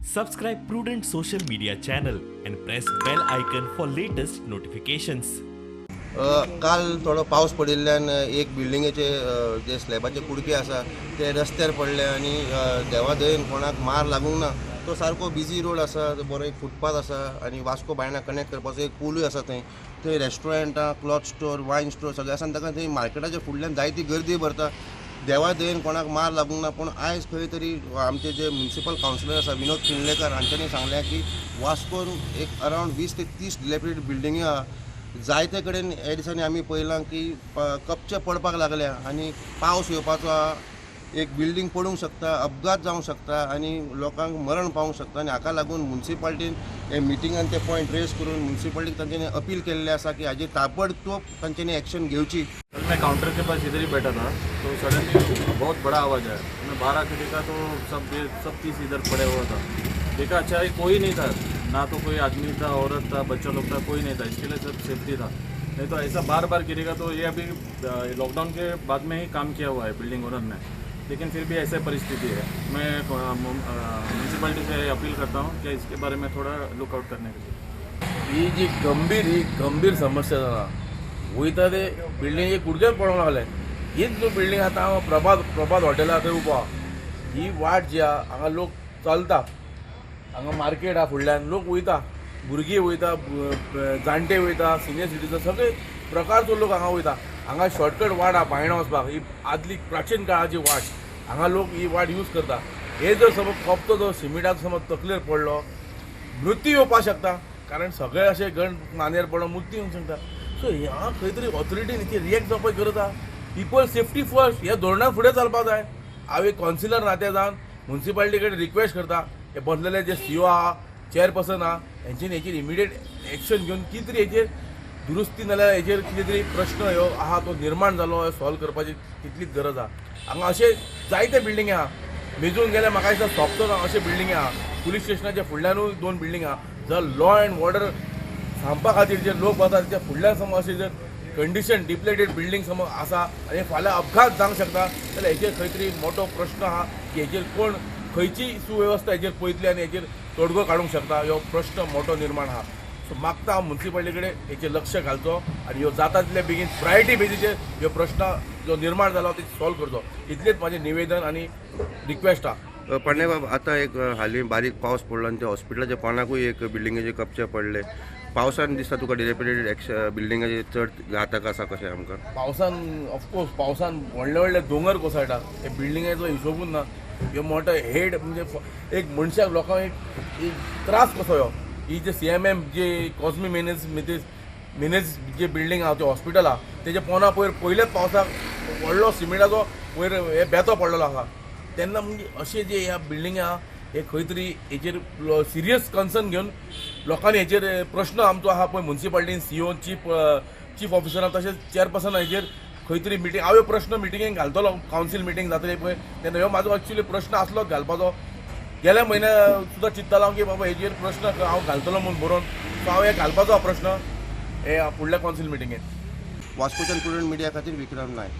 Subscribe Prudent social media channel and press bell icon for latest notifications. काल थोडो पावस पडिल्ल्यान एक बिल्डिंगेचे जे स्लॅबाचे कुडके आसा ते रस्त्यार पडले आनी देवादयेन कोणाक मार लागूंक ना. तो सारको बिजी रोड आसा, बरो एक फुटपाथ आसा आनी वास्को बायणा कनेक्ट करपाचो एक पुलूय आसा. थंय रेस्टॉरंटां, क्लॉथ स्टोर, वायन स्टोर सगळें आसा. ताका थंय मार्केटाच्या फुडल्यान जायती गर्दी भरता. देवादयेन कोणाक मार लागूंक ना. पूण आयज खंय तरी आमचे जे म्युनिसिपल कावन्सिलर आसा विनोद किनलेकर हांच्यांनी सांगलें की वास्कोन एक अरावंड 20 ते 30 डिलेपिडेटेड बिल्डिंगी आहा. जायते कडेन ह्या दिसांनी आमी पळयलां की कपचे पडपाक लागल्या आनी पावस येवपाचो आहा. एक बिल्डींग पडूंक शकता, अपघात जावंक शकता आनी लोकांक मरण पावूंक शकता. आनी हाका लागून म्युनिसिपालिटीन हे मिटिंगान ते पॉयंट रेज करून म्युनिसिपालिटीक तांच्यांनी अपील केल्लें आसा की हाजेर ताबडतोब तांच्यांनी एक्शन घेवची. मैं काउंटर के पास इधर ही बैठा था तो सडनली बहुत बड़ा आवाज़ आया. मैं बाहर आके देखा तो सब चीज़ इधर पड़े हुआ था. देखा अच्छा है कोई नहीं था, ना तो कोई आदमी था, औरत था, बच्चा लोग था, कोई नहीं था. इसके लिए सब सेफ्टी था. नहीं तो ऐसा बार बार गिरेगा तो ये अभी लॉकडाउन के बाद में ही काम किया हुआ है बिल्डिंग ओनर ने, लेकिन फिर भी ऐसा परिस्थिति है. मैं म्यूनसिपलिटी से अपील करता हूँ कि इसके बारे में थोड़ा लुकआउट करने के लिए. ही जी गंभीर समस्या जाता वयता ते बिल्डिंग कुडके पडोंक लागले. हीच जो बिल्डिंग आतां हांव प्रभात हॉटेल आहा थंय उबो आहा. ही वाट जी आहा हांगा लोक चलता, हांगा मार्केट आहा, फुडल्यान लोक वयता, भुरगीं वयता, जाणटे वयता, सिनियर सिटीजन सगळे प्रकारचो लोक हांगा वयता. हांगा शॉर्टकट वाट आहा बायणा वचपाक. ही आदली प्राचीन काळाची वाट, हांगा लोक ही वाट यूज करता. हे जर समज कपतो जो सिमिटाचो समज तकलेर पडलो मृत्यू येवपाक शकता, कारण सगळे अशे गण नानेर पडून मृत्यू येवंक शकता. सो ह्या खंय तरी ऑथॉरिटीन हेची रिएक्ट जावपाची गरज आहा. पीपल सेफ्टी फर्स्ट ह्या धोरणान फुडें चलपाक जाय. हांव एक कावन्सिलर नात्या जावन म्युनिसिपालिटी कडेन रिक्वेस्ट करता, हे बसलेले जे सीओ आहा, चेअरपर्सन आहा, हेंच्यानी हेचेर इमिडिएट एक्शन घेवन कितें तरी हेचेर दुरुस्ती नाल्यार हेचेर कितें तरी प्रश्न ह्यो आहा तो निर्माण जालो सॉल्व करपाची तितलीच गरज आहा. हांगा अशे जायते बिल्डिंगे आहा. मेजून गेल्यार म्हाका दिसता सोंपतो अशे बिल्डिंगे आहा. पुलीस स्टेशनाच्या फुडल्यानूय 2 बिल्डिंग आहा. जर लॉ एंड ऑर्डर सांगपा खातीर जे लोक वतात त्या फुडल्यान समज अशें जर कंडिशन डिप्लेटेड बिल्डिंग समज आसा आनी फाल्यां अपघात जावंक शकता जाल्यार हेचेर खंय तरी मोठो प्रश्न आहा की हेचेर कोण खंयची सुवेवस्था हेचेर पळयतली आनी हेचेर तोडगो काडूंक शकता. ह्यो प्रश्न मोठो निर्माण आहा. सो मागता हांव म्युनिसिपालिटी कडेन हेचेर लक्ष घालचो आनी ह्यो जाता तितले बेगीन प्रायोरिटी बेजीचेर ह्यो प्रश्न जो निर्माण जालो ते सॉल्व करचो. इतलेंच म्हाजें निवेदन आनी रिक्वेस्ट आहा. पडणे बाब आतां एक हालीं बारीक पावस पडलो आनी त्या हॉस्पिटलाच्या कोणाकूय एक बिल्डिंगेचे कपचे पडले. पावसान दिसता तुका डिलेपिडेटेड बिल्डिंगाचे चड घातक आसा कशें आमकां? पावसान ऑफकोर्स पावसान व्हडले दोंगर कोसळटा. हे बिल्डिंगाचो हिशोबूच ना. ह्यो मोठो हेड म्हणजे एक मनशाक लोकांक एक त्रास कसो ह्यो. ही जे CMM जे कॉस्मी मेनेज जे बिल्डींग आहा ते हॉस्पिटल आहा तेजे पोना पयलेच पावसाक व्हडलो सिमेंटाचो वयर हे बेतो पडलेलो आसा. तेन्ना म्हणजे अशे जे ह्या बिल्डिंगे आहा हे खंय तरी हेचेर सिरियस कन्सर्न घेवन लोकांनी हेचेर प्रश्न आमचो आहा पळय म्युनिसिपालिटीन CEO चीफ ऑफिसरां तशेंच चेअरपर्सन हेचेर खंय तरी मिटींग हांव प्रश्न मिटिंगेक घालतलो. कावन्सील मिटींग जातली पळय तेन्ना ह्यो म्हाजो एक्चुअली प्रश्न आसलोच घालपाचो. गेल्या म्हयन्या सुद्दां चिंततालो हांव की बाबा हेचेर प्रश्न हांव घालतलो म्हूण बरोवन. सो हांव हे घालपाचो प्रश्न हे फुडल्या कावन्सील मिटिंगेन. वास्कोच्यान प्रुडंट मिडिया खातीर विक्रम नायक.